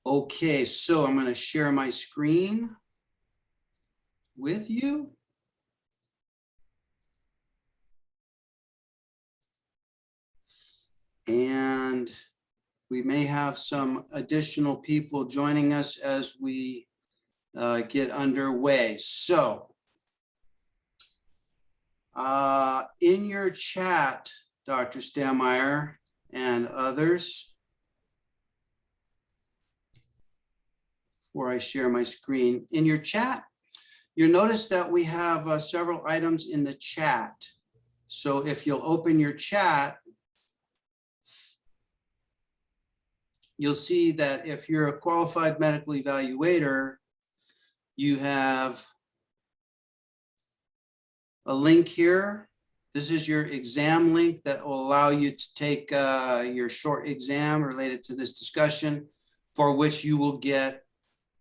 Okay, so I'm going to share my screen with you. And we may have some additional people joining us as we get underway. So in your chat, Dr. Stammeier and others, before I share my screen, in your chat, you'll notice that we have several items in the chat. So if you'll open your chat, you'll see that if you're a qualified medical evaluator, you have a link here. This is your exam link that will allow you to take your short exam related to this discussion, for which you will get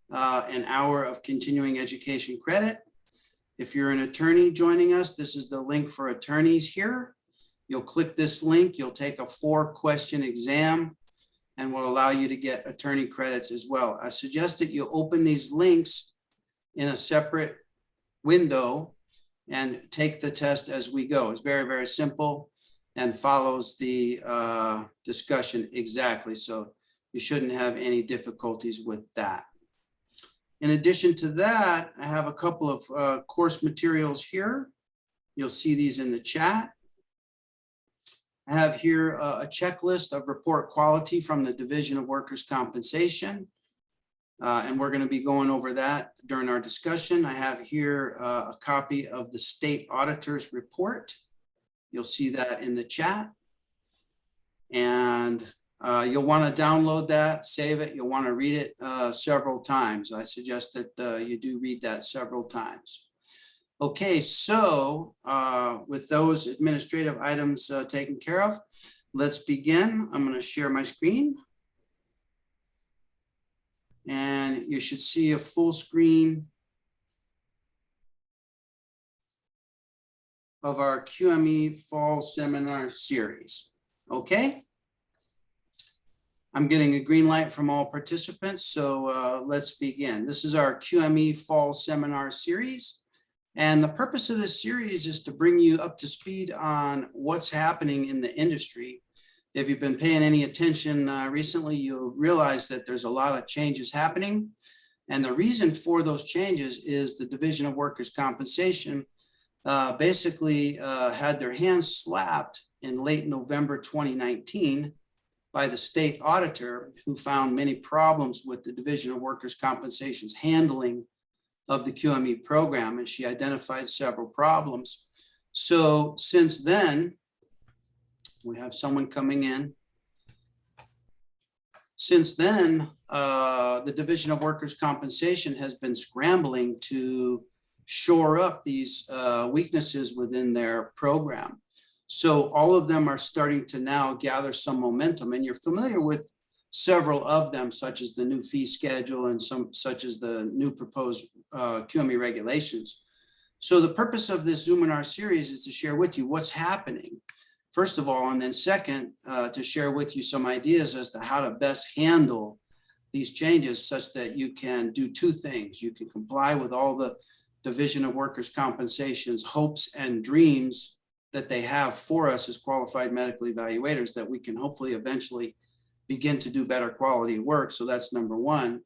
an hour of continuing education credit. If you're an attorney joining us, this is the link for attorneys here. You'll click this link, you'll take a 4-question exam, and will allow you to get attorney credits as well. I suggest that you open these links in a separate window and take the test as we go. It's very, very simple and follows the discussion exactly. So you shouldn't have any difficulties with that. In addition to that, I have a couple of course materials here. You'll see these in the chat. I have here a checklist of report quality from the Division of Workers' Compensation. And we're going to be going over that during our discussion. I have here a copy of the state auditor's report. You'll see that in the chat. And you'll want to download that, save it. You'll want to read it several times. I suggest that you do read that several times. Okay, so with those administrative items taken care of, let's begin. I'm going to share my screen. And you should see a full screen of our QME Fall Seminar Series. Okay. I'm getting a green light from all participants, so let's begin. This is our QME Fall Seminar Series. And the purpose of this series is to bring you up to speed on what's happening in the industry. If you've been paying any attention recently, you'll realize that there's a lot of changes happening. And the reason for those changes is the Division of Workers' Compensation basically had their hands slapped in late November 2019 by the state auditor, who found many problems with the Division of Workers' Compensation's handling of the QME program, and she identified several problems. So since then, we have someone coming in. Since then, the Division of Workers' Compensation has been scrambling to shore up these weaknesses within their program. So all of them are starting to now gather some momentum, and you're familiar with several of them, such as the new fee schedule and some such as the new proposed QME regulations. So the purpose of this Zoominar series is to share with you what's happening, first of all, and then second, to share with you some ideas as to how to best handle these changes such that you can do two things. You can comply with all the Division of Workers' Compensation's hopes and dreams that they have for us as qualified medical evaluators, that we can hopefully eventually begin to do better quality work. So that's number one.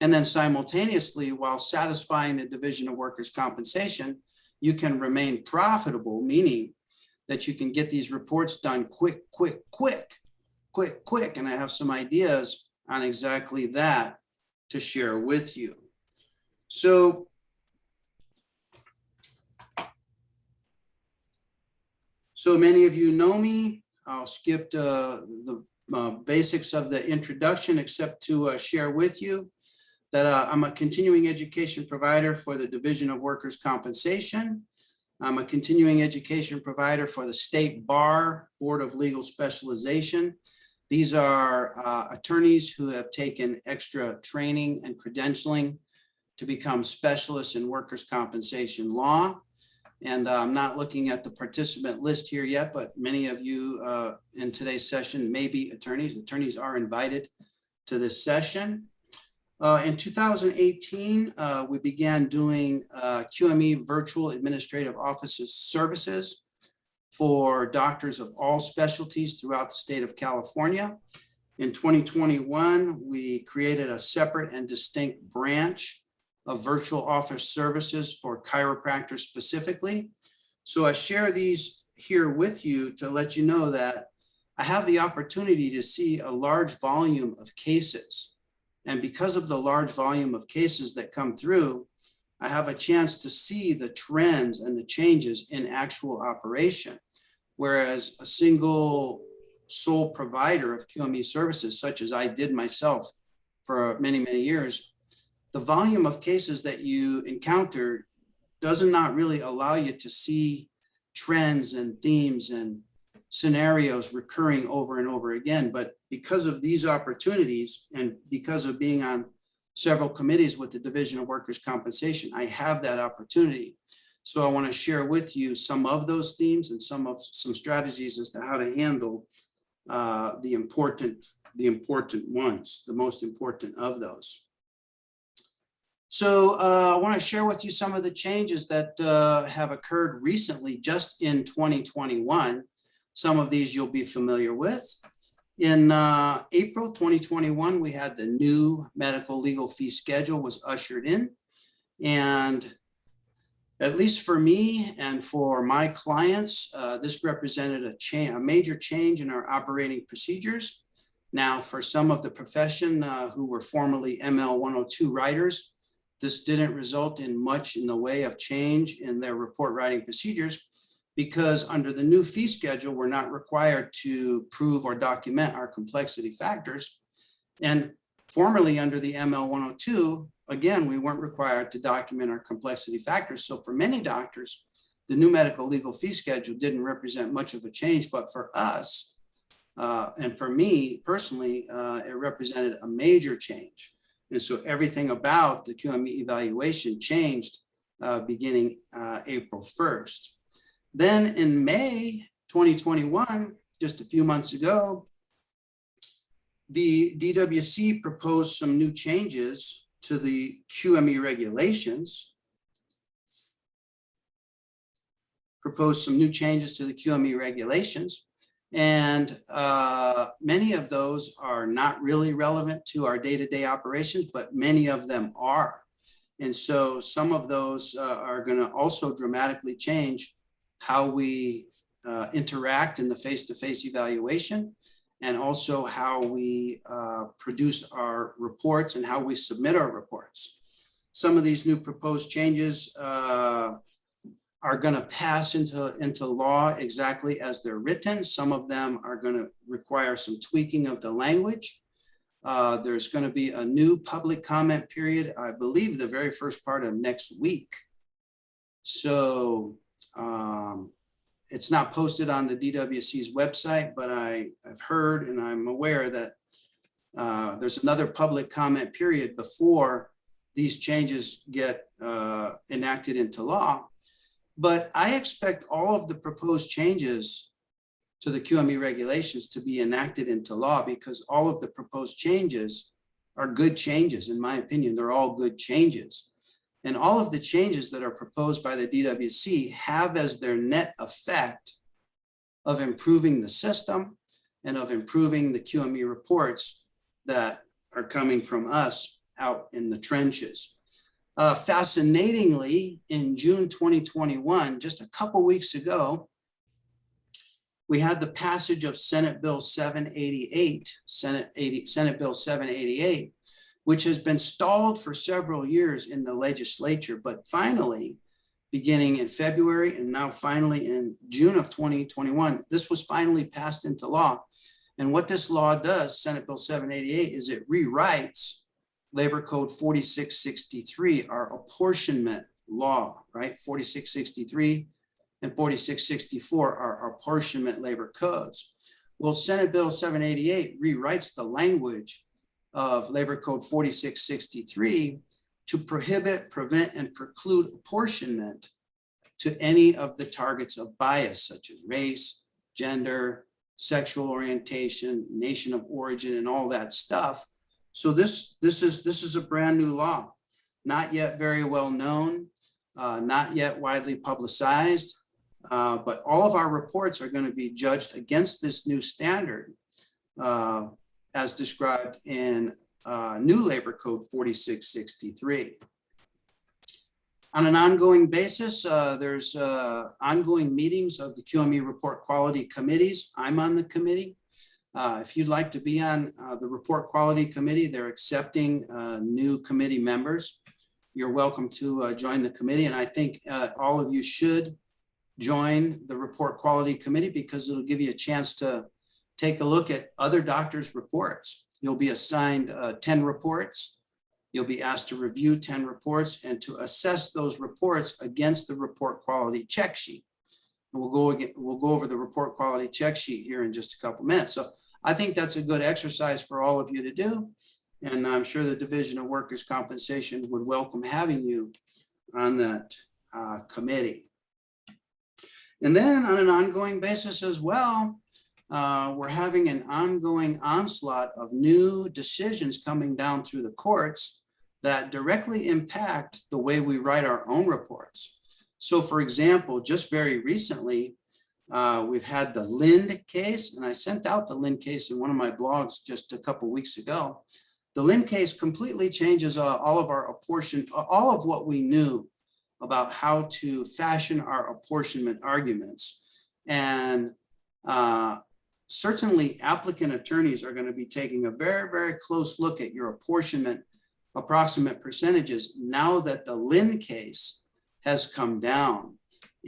And then simultaneously, while satisfying the Division of Workers' Compensation, you can remain profitable, meaning that you can get these reports done quick. And I have some ideas on exactly that to share with you. So many of you know me. I'll skip the basics of the introduction, except to share with you that I'm a continuing education provider for the Division of Workers' Compensation. I'm a continuing education provider for the State Bar Board of Legal Specialization. These are attorneys who have taken extra training and credentialing to become specialists in workers' compensation law. And I'm not looking at the participant list here yet, but many of you in today's session may be attorneys. Attorneys are invited to this session. In 2018, we began doing QME virtual administrative offices services for doctors of all specialties throughout the state of California. In 2021, we created a separate and distinct branch of virtual office services for chiropractors specifically. So I share these here with you to let you know that I have the opportunity to see a large volume of cases. And because of the large volume of cases that come through, I have a chance to see the trends and the changes in actual operation. Whereas a single sole provider of QME services, such as I did myself for many, many years, the volume of cases that you encounter does not really allow you to see trends and themes and scenarios recurring over and over again. But because of these opportunities and because of being on several committees with the Division of Workers' Compensation, I have that opportunity. So I want to share with you some of those themes and some strategies as to how to handle the important ones, the most important of those. So I want to share with you some of the changes that have occurred recently, just in 2021. Some of these you'll be familiar with. In April 2021, we had the new medical legal fee schedule was ushered in. And at least for me and for my clients, this represented a major change in our operating procedures. Now, for some of the profession who were formerly ML 102 writers, this didn't result in much in the way of change in their report writing procedures, because under the new fee schedule, we're not required to prove or document our complexity factors. And formerly under the ML 102, again, we weren't required to document our complexity factors. So for many doctors, the new medical legal fee schedule didn't represent much of a change, but for us, and for me personally, it represented a major change. And so everything about the QME evaluation changed beginning April 1st. Then in May 2021, just a few months ago, the DWC proposed some new changes to the QME regulations. And many of those are not really relevant to our day-to-day operations, but many of them are. And so some of those are going to also dramatically change how we interact in the face-to-face evaluation, and also how we produce our reports and how we submit our reports. Some of these new proposed changes are going to pass into law exactly as they're written. Some of them are going to require some tweaking of the language. There's going to be a new public comment period, I believe the very first part of next week. So it's not posted on the DWC's website, but I've heard and I'm aware that there's another public comment period before these changes get enacted into law. But I expect all of the proposed changes to the QME regulations to be enacted into law, because all of the proposed changes are good changes. In my opinion, they're all good changes. And all of the changes that are proposed by the DWC have as their net effect of improving the system and of improving the QME reports that are coming from us out in the trenches. Fascinatingly, in June 2021, just a couple weeks ago, we had the passage of Senate Bill 788, Senate Bill 788, which has been stalled for several years in the legislature, but finally, beginning in February and now finally in June of 2021, this was finally passed into law. And what this law does, Senate Bill 788, is it rewrites Labor Code 4663, our apportionment law, right? 4663 and 4664 are apportionment labor codes. Well, Senate Bill 788 rewrites the language of Labor Code 4663 to prohibit, prevent, and preclude apportionment to any of the targets of bias, such as race, gender, sexual orientation, nation of origin, and all that stuff, So this is a brand new law, not yet very well known, not yet widely publicized, but all of our reports are going to be judged against this new standard as described in new Labor Code 4663. On an ongoing basis, there's ongoing meetings of the QME Report Quality Committees. I'm on the committee. If you'd like to be on the Report Quality Committee, they're accepting new committee members. You're welcome to join the committee. And I think all of you should join the Report Quality Committee because it'll give you a chance to take a look at other doctors' reports. You'll be assigned 10 reports. You'll be asked to review 10 reports and to assess those reports against the report quality check sheet. And we'll go over the report quality check sheet here in just a couple minutes. So I think that's a good exercise for all of you to do. And I'm sure the Division of Workers' Compensation would welcome having you on that committee. And then on an ongoing basis as well, we're having an ongoing onslaught of new decisions coming down through the courts that directly impact the way we write our own reports. So for example, just very recently, we've had the Lind case, and I sent out the Lind case in one of my blogs just a couple weeks ago. The Lind case completely changes all of our apportion, all of what we knew about how to fashion our apportionment arguments. And certainly applicant attorneys are going to be taking a very, very close look at your apportionment approximate percentages now that the Lind case has come down.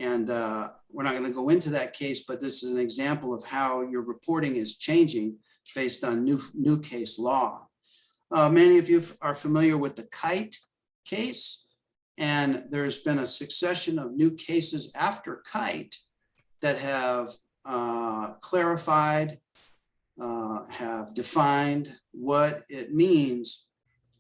And we're not going to go into that case, but this is an example of how your reporting is changing based on new case law. Many of you are familiar with the Kite case, and there's been a succession of new cases after Kite that have clarified, have defined what it means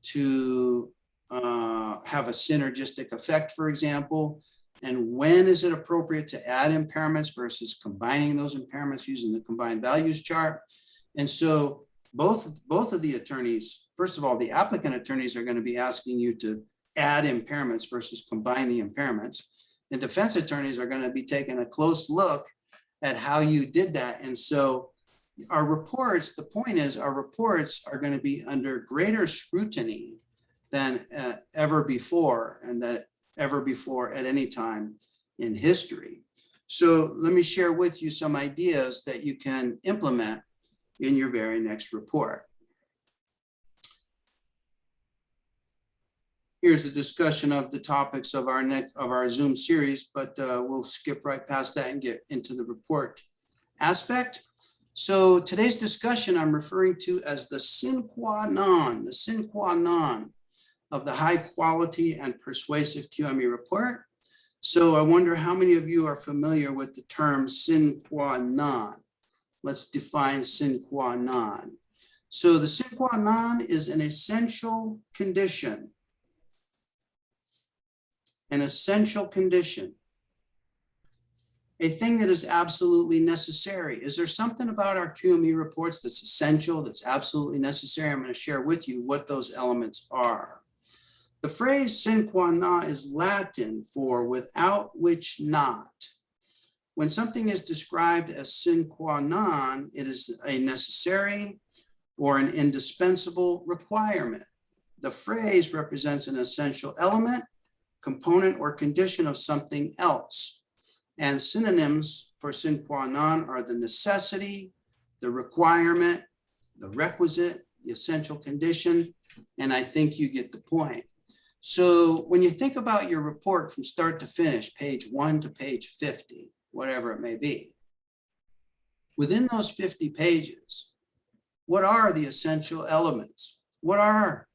to have a synergistic effect, for example, and when is it appropriate to add impairments versus combining those impairments using the combined values chart. And so both of the attorneys, first of all, the applicant attorneys are going to be asking you to add impairments versus combine the impairments. And defense attorneys are going to be taking a close look at how you did that. And so our reports, the point is our reports are going to be under greater scrutiny than ever before, and that ever before at any time in history. So let me share with you some ideas that you can implement in your very next report. Here's a discussion of the topics of our Zoom series, but we'll skip right past that and get into the report aspect. So today's discussion I'm referring to as the sine qua non of the high quality and persuasive QME report. So I wonder how many of you are familiar with the term sine qua non. Let's define sine qua non. So the sine qua non is an essential condition. An essential condition. A thing that is absolutely necessary. Is there something about our QME reports that's essential, that's absolutely necessary? I'm going to share with you what those elements are. The phrase sine qua non is Latin for without which not. When something is described as sine qua non, it is a necessary or an indispensable requirement. The phrase represents an essential element, component, or condition of something else. And synonyms for sine qua non are the necessity, the requirement, the requisite, the essential condition, and I think you get the point. So when you think about your report from start to finish, page 1 to page 50, whatever it may be, within those 50 pages, what are the essential elements? What are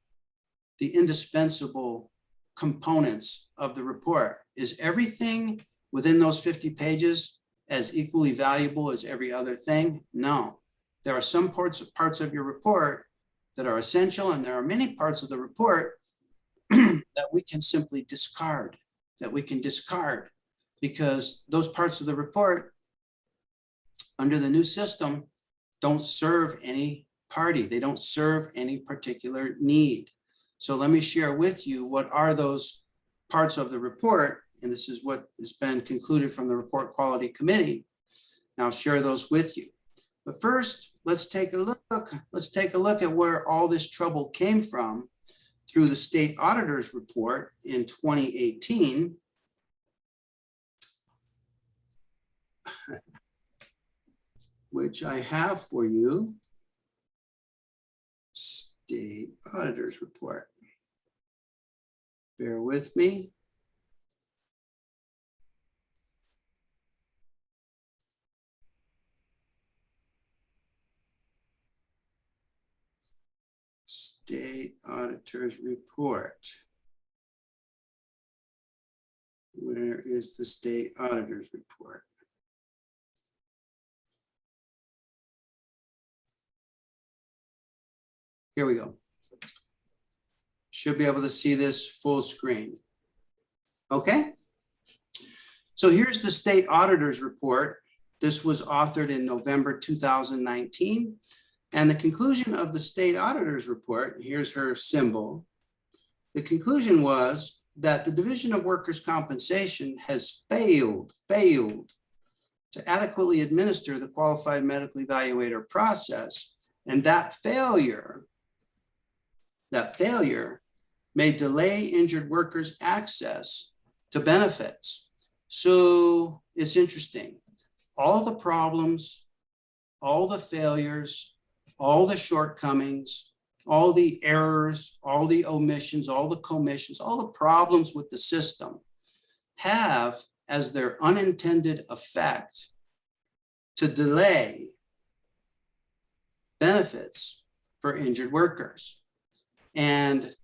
the indispensable components of the report? Is everything within those 50 pages as equally valuable as every other thing? No. There are some parts of your report that are essential, and there are many parts of the report that we can simply discard, because those parts of the report under the new system don't serve any party. They don't serve any particular need. So let me share with you what are those parts of the report, and this is what has been concluded from the Report Quality Committee. And I'll share those with you. But first, let's take a look. Let's take a look at where all this trouble came from through the State Auditor's Report in 2018. Which I have for you. State Auditor's Report. Bear with me. State Auditor's Report. Where is the State Auditor's Report? Here we go. Should be able to see this full screen. Okay. So here's the State Auditor's Report. This was authored in November 2019. And the conclusion of the State Auditor's Report, here's her symbol. The conclusion was that the Division of Workers' Compensation has failed to adequately administer the Qualified Medical Evaluator process. And that failure may delay injured workers' access to benefits. So it's interesting. All the problems, all the failures, all the shortcomings, all the errors, all the omissions, all the commissions, all the problems with the system have as their unintended effect to delay benefits for injured workers. And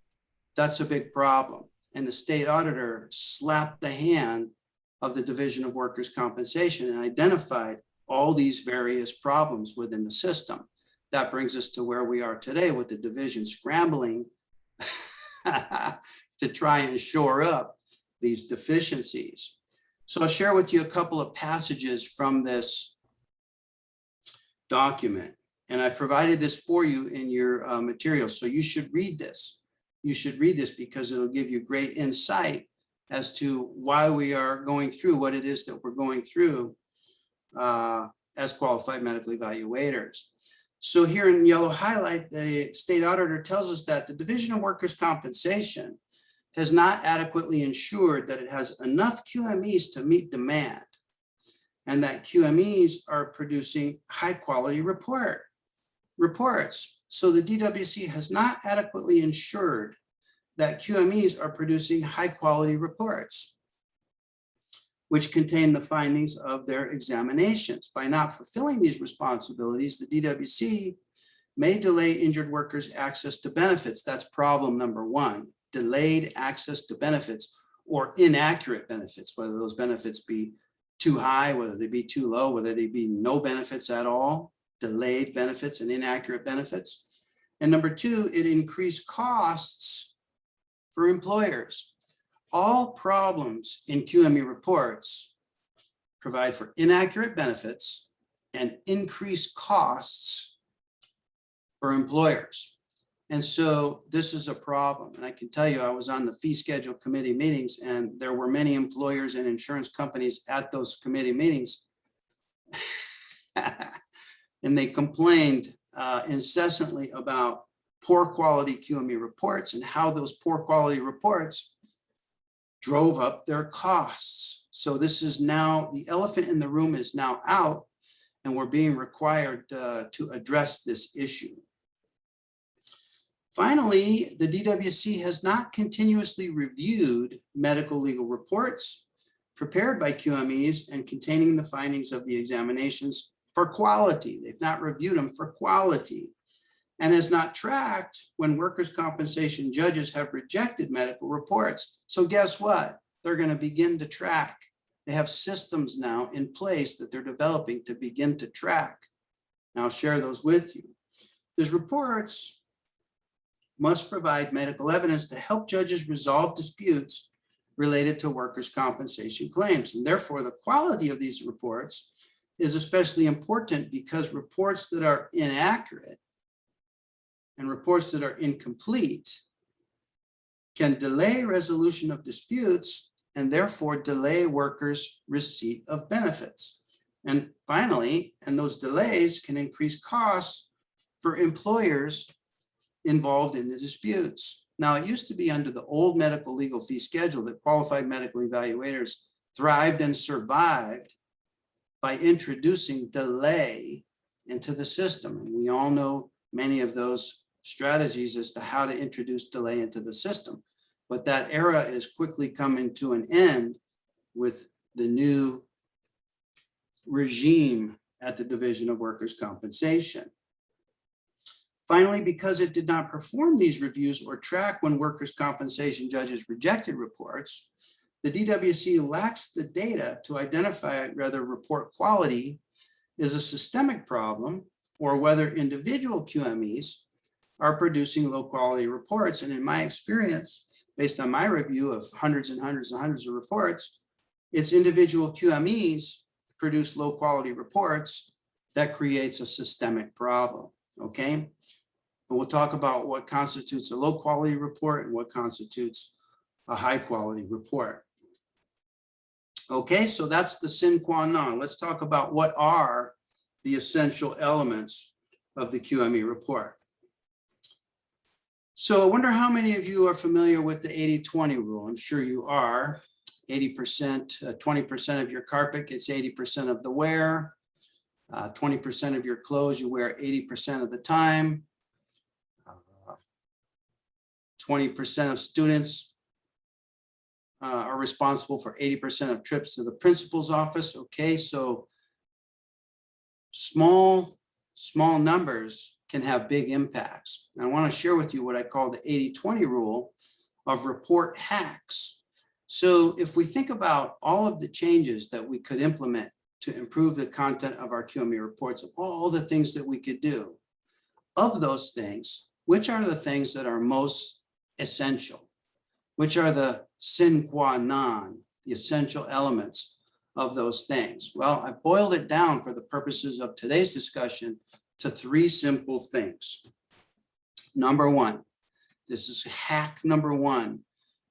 that's a big problem. And the state auditor slapped the hand of the Division of Workers' Compensation and identified all these various problems within the system. That brings us to where we are today with the division scrambling to try and shore up these deficiencies. So I'll share with you a couple of passages from this document. And I provided this for you in your materials. So you should read this. You should read this because it'll give you great insight as to why we are going through what it is that we're going through as qualified medical evaluators. So here in yellow highlight, the state auditor tells us that the Division of Workers' Compensation has not adequately ensured that it has enough QMEs to meet demand, and that QMEs are producing high quality reports. So the DWC has not adequately ensured that QMEs are producing high quality reports, which contain the findings of their examinations. By not fulfilling these responsibilities, the DWC may delay injured workers' access to benefits. That's problem number one, delayed access to benefits or inaccurate benefits, whether those benefits be too high, whether they be too low, whether they be no benefits at all, delayed benefits and inaccurate benefits. And number two, it increased costs for employers. All problems in QME reports provide for inaccurate benefits and increased costs for employers. And so this is a problem. And I can tell you, I was on the fee schedule committee meetings, and there were many employers and insurance companies at those committee meetings. And they complained incessantly about poor quality QME reports and how those poor quality reports drove up their costs. So this is now, the elephant in the room is now out, and we're being required to address this issue. Finally, the DWC has not continuously reviewed medical legal reports prepared by QMEs and containing the findings of the examinations for quality. They've not reviewed them for quality, and has not tracked when workers' compensation judges have rejected medical reports. So guess what? They're going to begin to track. They have systems now in place that they're developing to begin to track. And I'll share those with you. These reports must provide medical evidence to help judges resolve disputes related to workers' compensation claims. And therefore, the quality of these reports is especially important, because reports that are inaccurate and reports that are incomplete can delay resolution of disputes and therefore delay workers' receipt of benefits. And finally, and those delays can increase costs for employers involved in the disputes. Now, it used to be under the old medical legal fee schedule that qualified medical evaluators thrived and survived by introducing delay into the system. And we all know many of those strategies as to how to introduce delay into the system. But that era is quickly coming to an end with the new regime at the Division of Workers' Compensation. Finally, because it did not perform these reviews or track when workers' compensation judges rejected reports, the DWC lacks the data to identify whether report quality is a systemic problem or whether individual QMEs are producing low quality reports. And in my experience, based on my review of hundreds and hundreds and hundreds of reports, it's individual QMEs produce low quality reports that creates a systemic problem, okay? And we'll talk about what constitutes a low quality report and what constitutes a high quality report. Okay, so that's the sine qua non. Let's talk about what are the essential elements of the QME report. So I wonder how many of you are familiar with the 80-20 rule. I'm sure you are. 80%, 20% of your carpet gets 80% of the wear. 20% of your clothes you wear 80% of the time. 20% of students are responsible for 80% of trips to the principal's office. Okay, so small numbers can have big impacts. And I want to share with you what I call the 80-20 rule of report hacks. So if we think about all of the changes that we could implement to improve the content of our QME reports, of all the things that we could do, of those things, which are the things that are most essential? Which are the sine qua non, the essential elements of those things? Well, I boiled it down for the purposes of today's discussion to 3 simple things. Number 1, this is hack number 1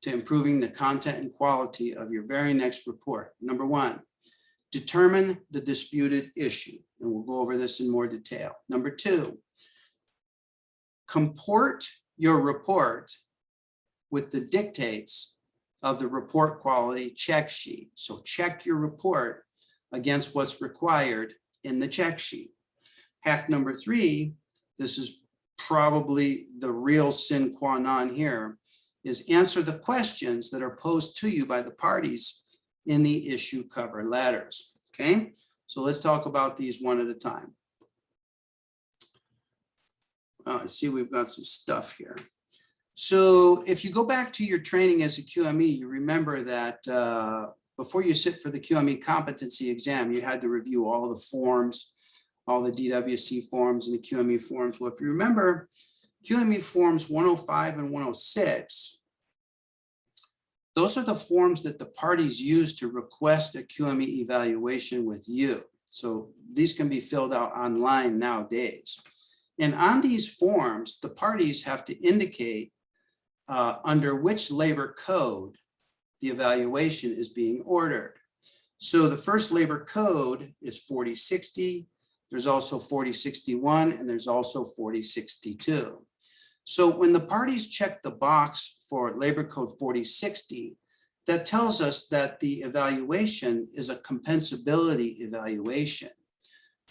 to improving the content and quality of your very next report. Number 1, determine the disputed issue. And we'll go over this in more detail. Number 2, comport your report with the dictates of the report quality check sheet. So check your report against what's required in the check sheet. Hack number 3, this is probably the real sine qua non here, is answer the questions that are posed to you by the parties in the issue cover letters. Okay, so let's talk about these one at a time. I see we've got some stuff here. So if you go back to your training as a QME, you remember that before you sit for the QME competency exam, you had to review all the forms, all the DWC forms and the QME forms. Well, if you remember, QME forms 105 and 106, those are the forms that the parties use to request a QME evaluation with you. So these can be filled out online nowadays. And on these forms, the parties have to indicate under which labor code the evaluation is being ordered. So the first labor code is 4060. There's also 4061, and there's also 4062. So when the parties check the box for labor code 4060, that tells us that the evaluation is a compensability evaluation.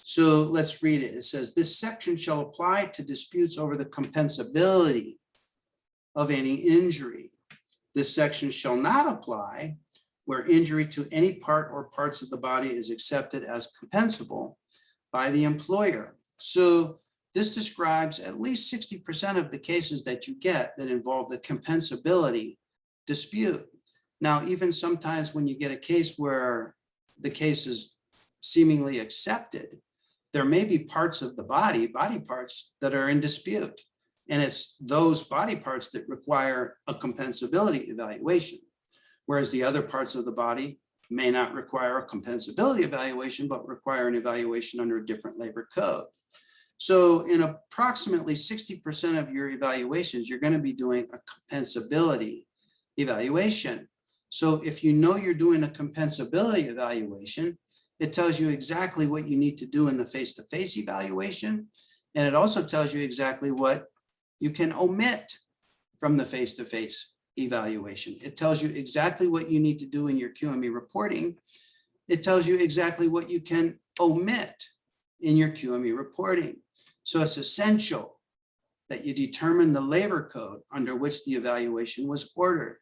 So let's read it. It says, this section shall apply to disputes over the compensability of any injury. This section shall not apply where injury to any part or parts of the body is accepted as compensable by the employer. So this describes at least 60% of the cases that you get that involve the compensability dispute. Now, even sometimes when you get a case where the case is seemingly accepted, there may be parts of the body parts that are in dispute. And it's those body parts that require a compensability evaluation, whereas the other parts of the body may not require a compensability evaluation, but require an evaluation under a different labor code. So in approximately 60% of your evaluations, you're going to be doing a compensability evaluation. So if you know you're doing a compensability evaluation, it tells you exactly what you need to do in the face-to-face evaluation. And it also tells you exactly what you can omit from the face-to-face evaluation. It tells you exactly what you need to do in your QME reporting. It tells you exactly what you can omit in your QME reporting. So it's essential that you determine the labor code under which the evaluation was ordered,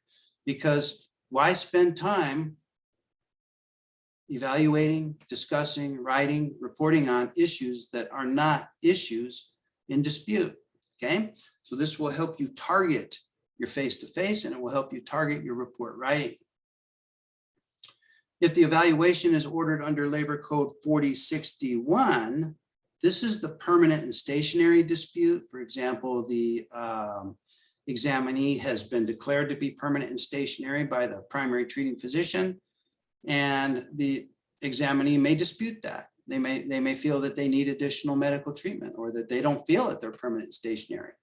because why spend time evaluating, discussing, writing, reporting on issues that are not issues in dispute, okay? So this will help you target your face-to-face, and it will help you target your report writing. If the evaluation is ordered under Labor Code 4061, this is the permanent and stationary dispute. For example, the examinee has been declared to be permanent and stationary by the primary treating physician, and the examinee may dispute that. They may feel that they need additional medical treatment, or that they don't feel that they're permanent and stationary.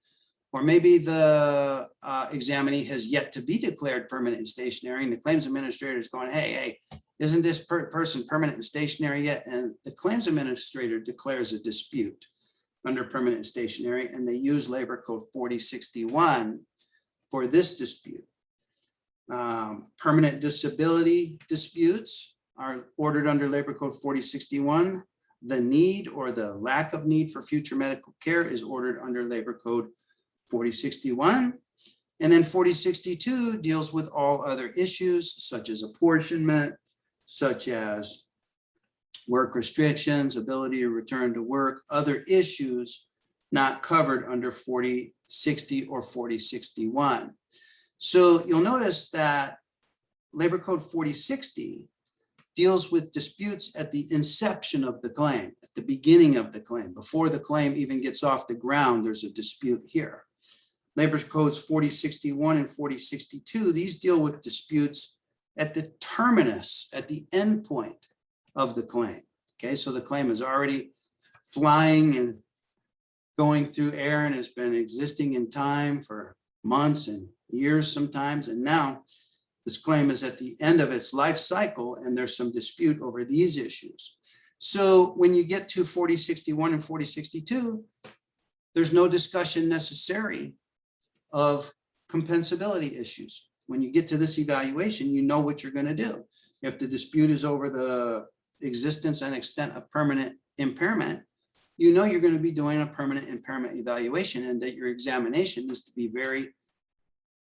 Or maybe the examinee has yet to be declared permanent and stationary, and the claims administrator is going, hey, isn't this person permanent and stationary yet? And the claims administrator declares a dispute under permanent and stationary, and they use Labor Code 4061 for this dispute. Permanent disability disputes are ordered under Labor Code 4061. The need or the lack of need for future medical care is ordered under Labor Code 4061. And then 4062 deals with all other issues such as apportionment, such as work restrictions, ability to return to work, other issues not covered under 4060 or 4061. So you'll notice that Labor Code 4060 deals with disputes at the inception of the claim, at the beginning of the claim. Before the claim even gets off the ground, there's a dispute here. Labor Codes 4061 and 4062, these deal with disputes at the terminus, at the end point of the claim. Okay, so the claim is already flying and going through air and has been existing in time for months and years sometimes, and now this claim is at the end of its life cycle, and there's some dispute over these issues. So when you get to 4061 and 4062, there's no discussion necessary of compensability issues. When you get to this evaluation, you know what you're going to do. If the dispute is over the existence and extent of permanent impairment, you know you're going to be doing a permanent impairment evaluation, and that your examination needs to be very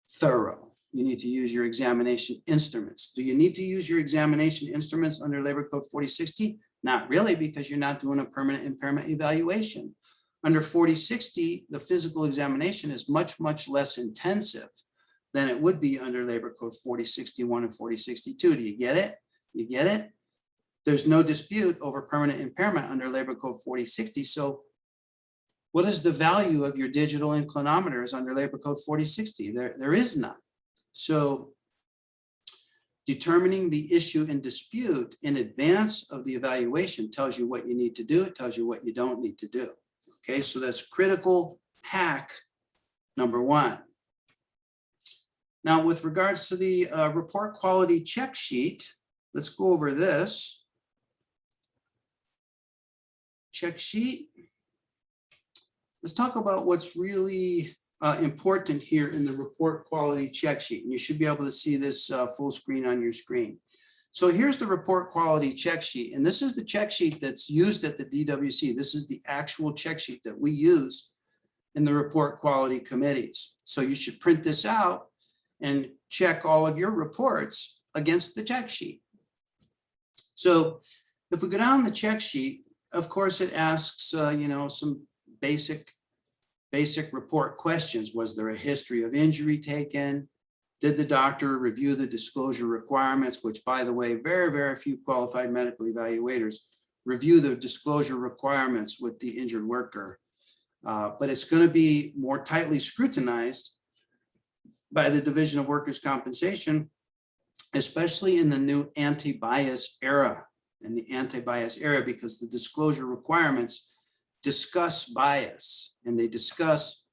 thorough. You need to use your examination instruments. Do you need to use your examination instruments under Labor Code 4060? Not really, because you're not doing a permanent impairment evaluation. Under 4060, the physical examination is much, much less intensive than it would be under Labor Code 4061 and 4062. Do you get it? You get it? There's no dispute over permanent impairment under Labor Code 4060. So what is the value of your digital inclinometers under Labor Code 4060? There is none. So determining the issue in dispute in advance of the evaluation tells you what you need to do. It tells you what you don't need to do. Okay, so that's critical hack number one. Now, with regards to the report quality check sheet, let's go over this. Check sheet. Let's talk about what's really important here in the report quality check sheet. And you should be able to see this full screen on your screen. So here's the report quality check sheet. And this is the check sheet that's used at the DWC. This is the actual check sheet that we use in the report quality committees. So you should print this out and check all of your reports against the check sheet. So if we go down the check sheet, of course, it asks, some basic report questions. Was there a history of injury taken? Did the doctor review the disclosure requirements, which, by the way, very, very few qualified medical evaluators review the disclosure requirements with the injured worker. But it's going to be more tightly scrutinized by the Division of Workers' Compensation, especially in the new anti-bias era, because the disclosure requirements discuss bias, and they discuss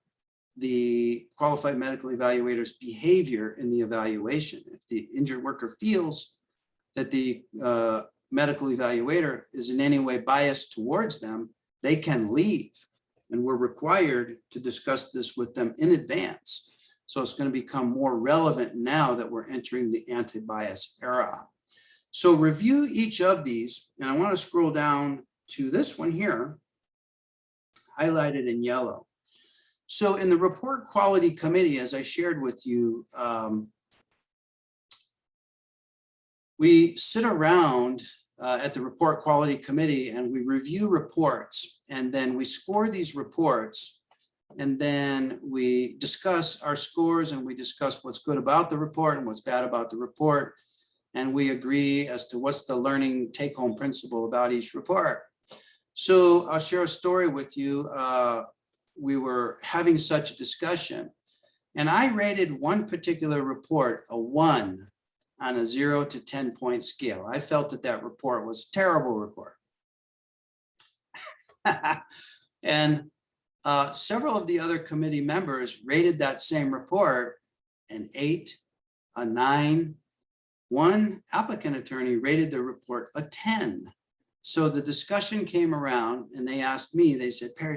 the qualified medical evaluator's behavior in the evaluation. If the injured worker feels that the medical evaluator is in any way biased towards them, they can leave. And we're required to discuss this with them in advance. So it's going to become more relevant now that we're entering the anti-bias era. So review each of these, and I want to scroll down to this one here, highlighted in yellow. So in the report quality committee, as I shared with you, we sit around at the report quality committee and we review reports, and then we score these reports, and then we discuss our scores, and we discuss what's good about the report and what's bad about the report. And we agree as to what's the learning take-home principle about each report. So I'll share a story with you. We were having such a discussion, and I rated one particular report a 1 on a 0 to 10 point scale. I felt that that report was a terrible report. And several of the other committee members rated that same report an 8, a 9. One applicant attorney rated the report a 10. So the discussion came around and they asked me, they said, Perry,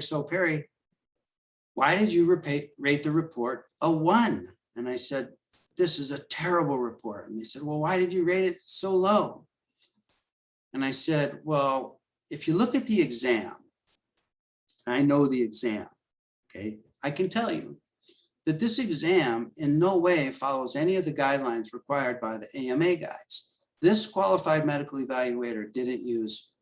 why did you rate the report a 1? And I said, this is a terrible report. And they said, well, why did you rate it so low? And I said, well, if you look at the exam, I know the exam, okay, I can tell you that this exam in no way follows any of the guidelines required by the AMA guides. This qualified medical evaluator didn't use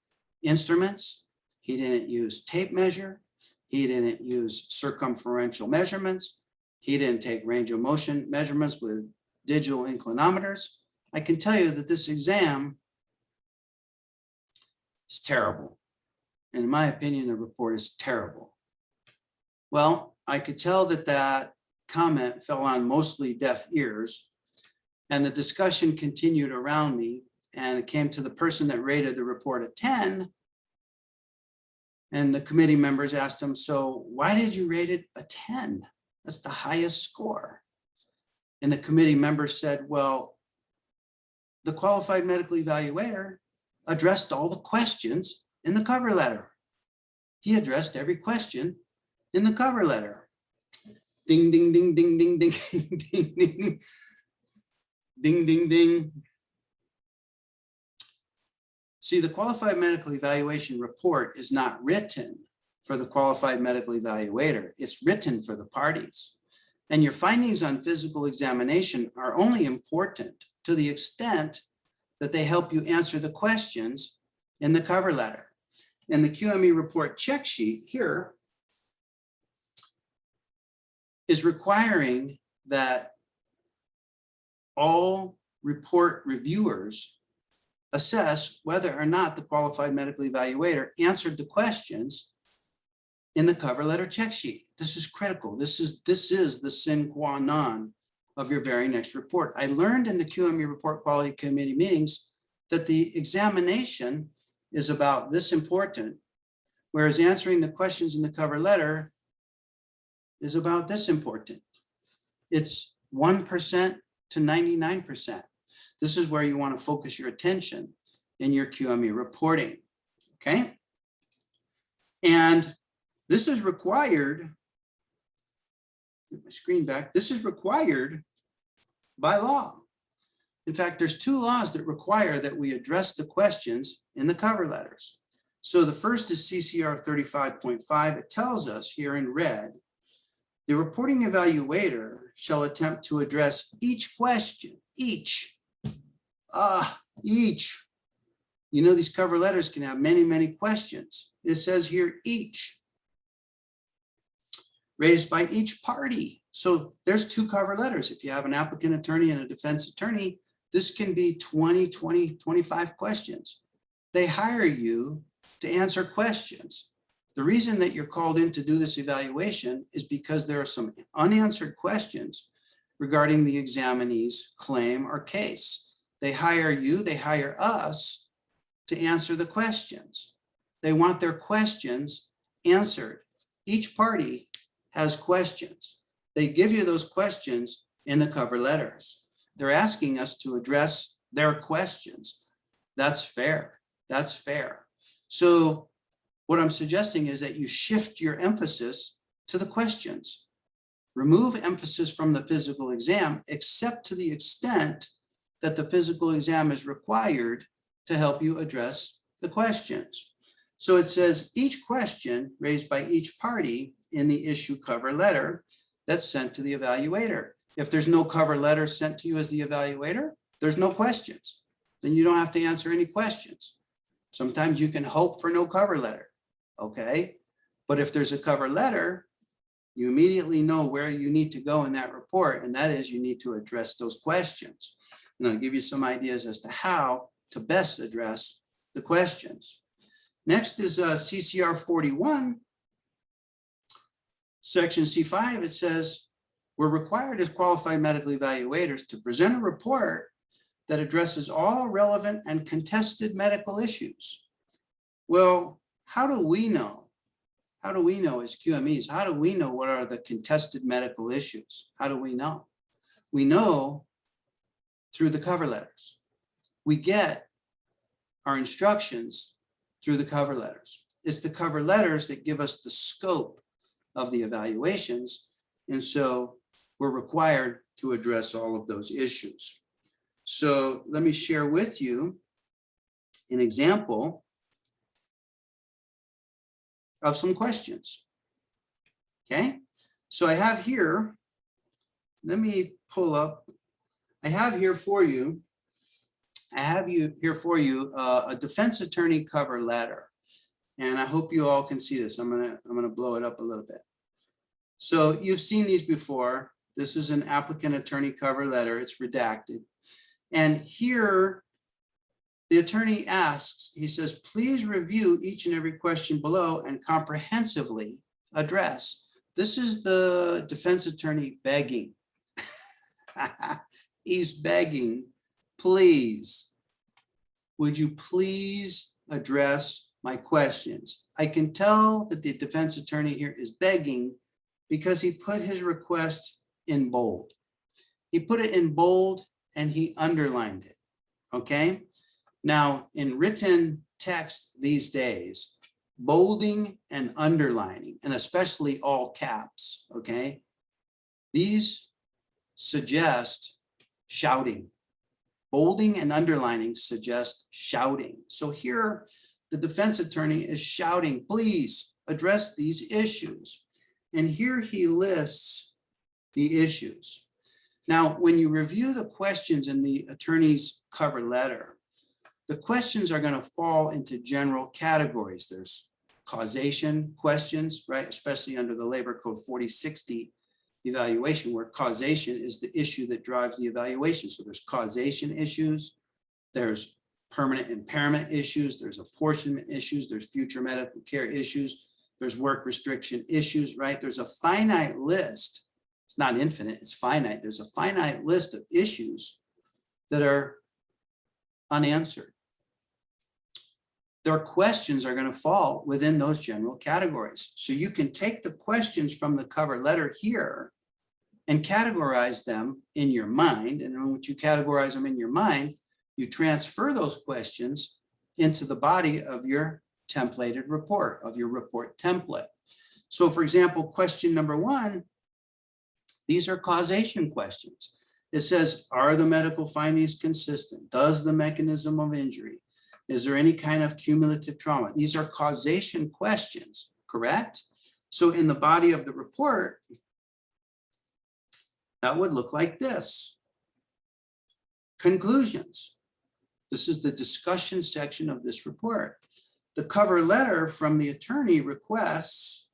instruments. He didn't use tape measure. He didn't use circumferential measurements. He didn't take range of motion measurements with digital inclinometers. I can tell you that this exam is terrible. And in my opinion, the report is terrible. Well, I could tell that that comment fell on mostly deaf ears, and the discussion continued around me, and it came to the person that rated the report a 10, and the committee members asked him, so why did you rate it a 10? That's the highest score. And the committee member said, well, the qualified medical evaluator addressed all the questions in the cover letter. He addressed every question in the cover letter. Ding, ding, ding, ding, ding, ding, ding, ding, ding, ding, ding. See, the qualified medical evaluation report is not written for the qualified medical evaluator. It's written for the parties. And your findings on physical examination are only important to the extent that they help you answer the questions in the cover letter. And the QME report check sheet here is requiring that all report reviewers assess whether or not the qualified medical evaluator answered the questions in the cover letter check sheet. This is critical. This is the sine qua non of your very next report. I learned in the QME report quality committee meetings that the examination is about this important, whereas answering the questions in the cover letter is about this important. It's 1% to 99%. This is where you want to focus your attention in your QME reporting, okay? And this is required, get my screen back, this is required by law. In fact, there's 2 laws that require that we address the questions in the cover letters. So the first is CCR 35.5. It tells us here in red, the reporting evaluator shall attempt to address each question, each. You know, these cover letters can have many, many questions. It says here, each, raised by each party. So there's 2 cover letters. If you have an applicant attorney and a defense attorney, this can be 20, 25 questions. They hire you to answer questions. The reason that you're called in to do this evaluation is because there are some unanswered questions regarding the examinee's claim or case. They hire you, they hire us to answer the questions. They want their questions answered. Each party has questions. They give you those questions in the cover letters. They're asking us to address their questions. That's fair. That's fair. So what I'm suggesting is that you shift your emphasis to the questions. Remove emphasis from the physical exam, except to the extent that the physical exam is required to help you address the questions. So it says each question raised by each party in the issue cover letter that's sent to the evaluator. If there's no cover letter sent to you as the evaluator, there's no questions. Then you don't have to answer any questions. Sometimes you can hope for no cover letter, okay? But if there's a cover letter, you immediately know where you need to go in that report, and that is you need to address those questions. And I'll give you some ideas as to how to best address the questions. Next is CCR 41, section C5. It says, we're required as qualified medical evaluators to present a report that addresses all relevant and contested medical issues. Well, how do we know? How do we know as QMEs? How do we know what are the contested medical issues? How do we know? We know through the cover letters. We get our instructions through the cover letters. It's the cover letters that give us the scope of the evaluations. And so we're required to address all of those issues. So let me share with you an example of some questions. Okay, so I have here, let me pull up, I have here for you a defense attorney cover letter. And I hope you all can see this. I'm gonna blow it up a little bit. So you've seen these before. This is an applicant attorney cover letter. It's redacted. And here, the attorney asks, he says, please review each and every question below and comprehensively address. This is the defense attorney begging. He's begging, please, would you please address my questions? I can tell that the defense attorney here is begging because he put his request in bold. He put it in bold and he underlined it, okay? Now, in written text these days, bolding and underlining, and especially all caps, okay? These suggest shouting. Bolding and underlining suggest shouting. So here, the defense attorney is shouting, please address these issues. And here he lists the issues. Now, when you review the questions in the attorney's cover letter, the questions are going to fall into general categories. There's causation questions, right? Especially under the Labor Code 4060 evaluation, where causation is the issue that drives the evaluation. So there's causation issues, there's permanent impairment issues, there's apportionment issues, there's future medical care issues, there's work restriction issues, right? There's a finite list. It's not infinite, it's finite. There's a finite list of issues that are unanswered. Their questions are going to fall within those general categories. So you can take the questions from the cover letter here and categorize them in your mind. And once you categorize them in your mind, you transfer those questions into the body of your templated report, of your report template. So for example, question number 1, these are causation questions. It says, are the medical findings consistent? Does the mechanism of injury? Is there any kind of cumulative trauma? These are causation questions, correct? So in the body of the report, that would look like this. Conclusions. This is the discussion section of this report. The cover letter from the attorney requests,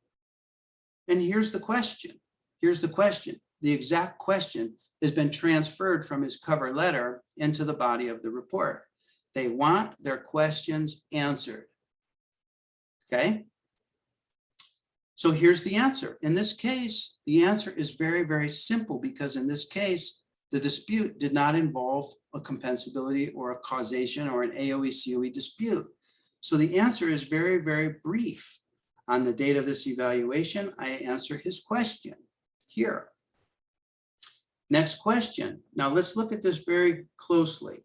and here's the question. Here's the question. The exact question has been transferred from his cover letter into the body of the report. They want their questions answered. Okay. So here's the answer. In this case, the answer is very, very simple because in this case, the dispute did not involve a compensability or a causation or an AOE-COE dispute. So the answer is very, very brief. On the date of this evaluation, I answer his question here. Next question. Now let's look at this very closely. It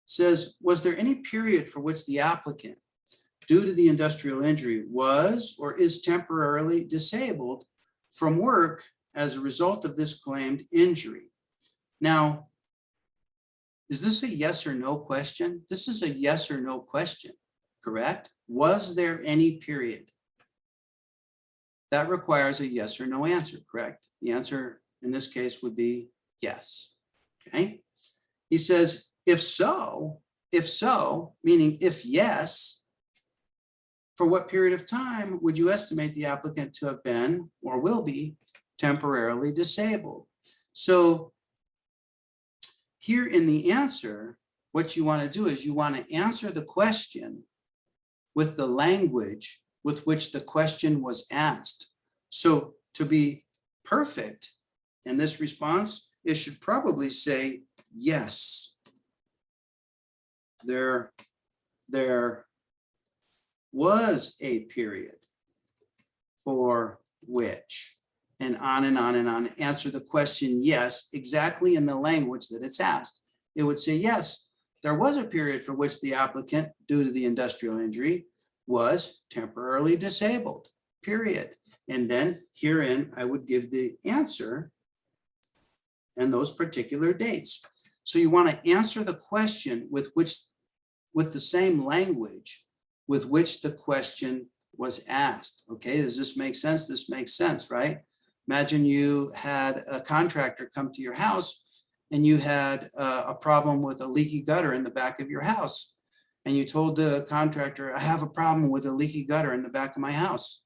says, was there any period for which the applicant, due to the industrial injury, was or is temporarily disabled from work as a result of this claimed injury? Now, is this a yes or no question? This is a yes or no question, correct? Was there any period? That requires a yes or no answer, correct? The answer in this case would be yes, okay? He says, if so, meaning if yes, for what period of time would you estimate the applicant to have been or will be temporarily disabled? So here in the answer, what you want to do is you want to answer the question with the language with which the question was asked. So to be perfect in this response, it should probably say, yes, there was a period for which, and on and on and on. Answer the question yes, exactly in the language that it's asked. It would say, yes, there was a period for which the applicant, due to the industrial injury, was temporarily disabled, period. And then herein, I would give the answer and those particular dates. So you want to answer the question with the same language with which the question was asked. Okay, does this make sense? This makes sense, right? Imagine you had a contractor come to your house and you had a problem with a leaky gutter in the back of your house. And you told the contractor, I have a problem with a leaky gutter in the back of my house.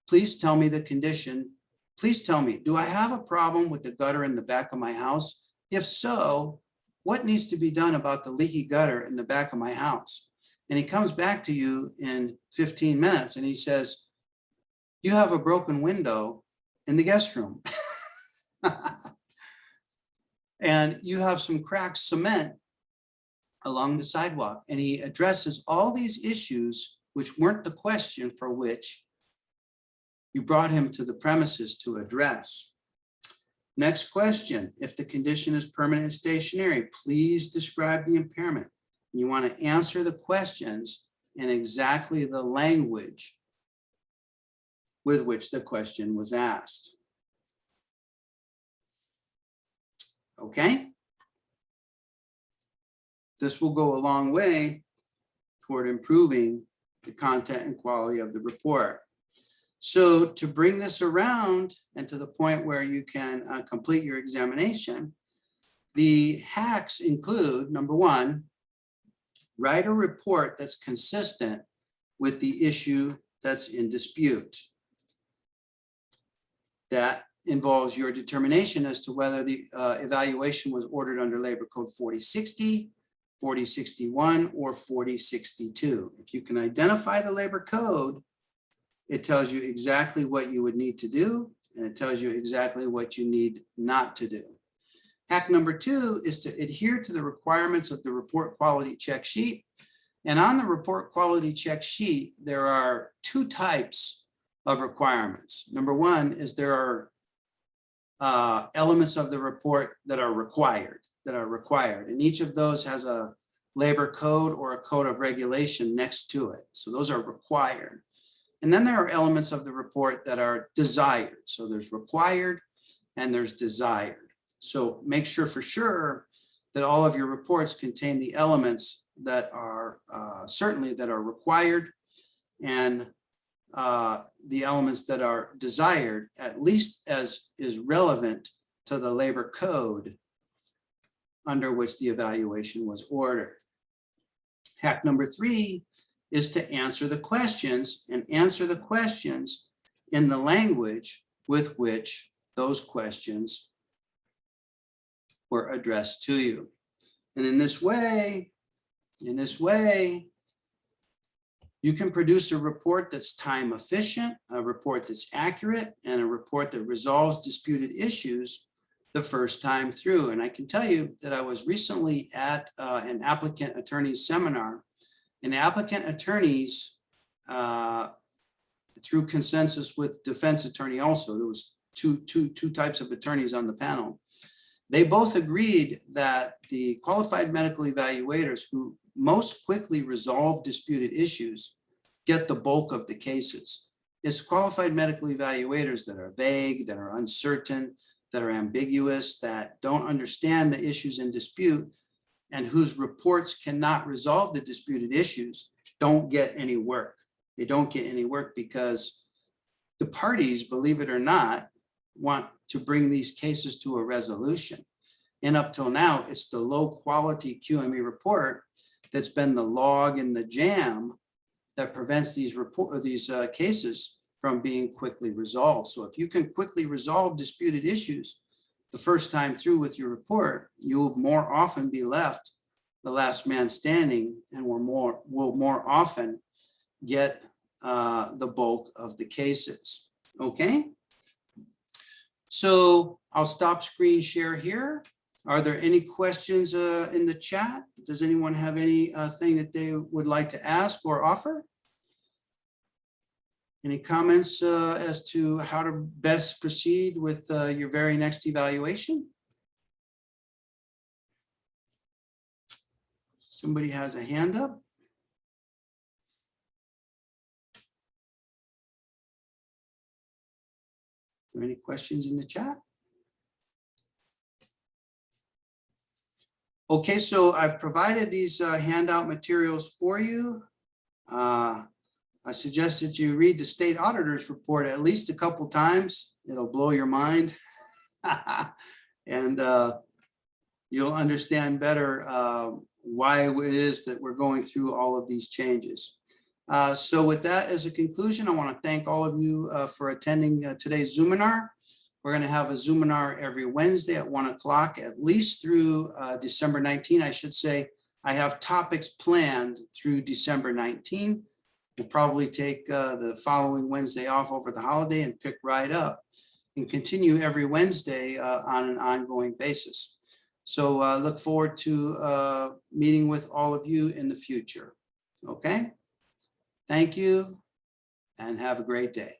Please tell me the condition. Please tell me, do I have a problem with the gutter in the back of my house? If so, what needs to be done about the leaky gutter in the back of my house? And he comes back to you in 15 minutes and he says, you have a broken window in the guest room. And you have some cracked cement along the sidewalk. And he addresses all these issues which weren't the question for which you brought him to the premises to address. Next question, if the condition is permanent and stationary, please describe the impairment. You want to answer the questions in exactly the language with which the question was asked. Okay? This will go a long way toward improving the content and quality of the report. So to bring this around and to the point where you can complete your examination, the hacks include, number one, write a report that's consistent with the issue that's in dispute. That involves your determination as to whether the evaluation was ordered under Labor Code 4060, 4061, or 4062. If you can identify the labor code, it tells you exactly what you would need to do, and it tells you exactly what you need not to do. Hack number two is to adhere to the requirements of the report quality check sheet. And on the report quality check sheet, there are two types of requirements. Number one is there are elements of the report that are required, and each of those has a labor code or a code of regulation next to it. So those are required. And then there are elements of the report that are desired. So there's required and there's desired. So make sure for sure that all of your reports contain the elements that are certainly that are required, and the elements that are desired, at least as is relevant to the labor code under which the evaluation was ordered. Hack number three is to answer the questions, and answer the questions in the language with which those questions were addressed to you. And in this way, you can produce a report that's time efficient, a report that's accurate, and a report that resolves disputed issues the first time through. And I can tell you that I was recently at an applicant attorney seminar, and applicant attorneys through consensus with defense attorney also. There was two types of attorneys on the panel. They both agreed that the qualified medical evaluators who most quickly resolve disputed issues get the bulk of the cases. It's qualified medical evaluators that are vague, that are uncertain, that are ambiguous, that don't understand the issues in dispute, and whose reports cannot resolve the disputed issues don't get any work. They don't get any work because the parties, believe it or not, want to bring these cases to a resolution. And up till now, it's the low quality QME report that's been the log in the jam that prevents these cases from being quickly resolved. So if you can quickly resolve disputed issues the first time through with your report, you'll more often be left the last man standing and will more often get the bulk of the cases. Okay. So I'll stop screen share here. Are there any questions in the chat? Does anyone have anything that they would like to ask or offer? Any comments as to how to best proceed with your very next evaluation? Somebody has a hand up. Are there any questions in the chat? Okay, so I've provided these handout materials for you. I suggest that you read the state auditor's report at least a couple times. It'll blow your mind. And you'll understand better why it is that we're going through all of these changes. So with that as a conclusion, I want to thank all of you for attending today's Zoominar. We're going to have a Zoominar every Wednesday at 1 o'clock, at least through December 19. I should say I have topics planned through December 19. We'll probably take the following Wednesday off over the holiday and pick right up and continue every Wednesday on an ongoing basis. So look forward to meeting with all of you in the future. Okay. Thank you and have a great day.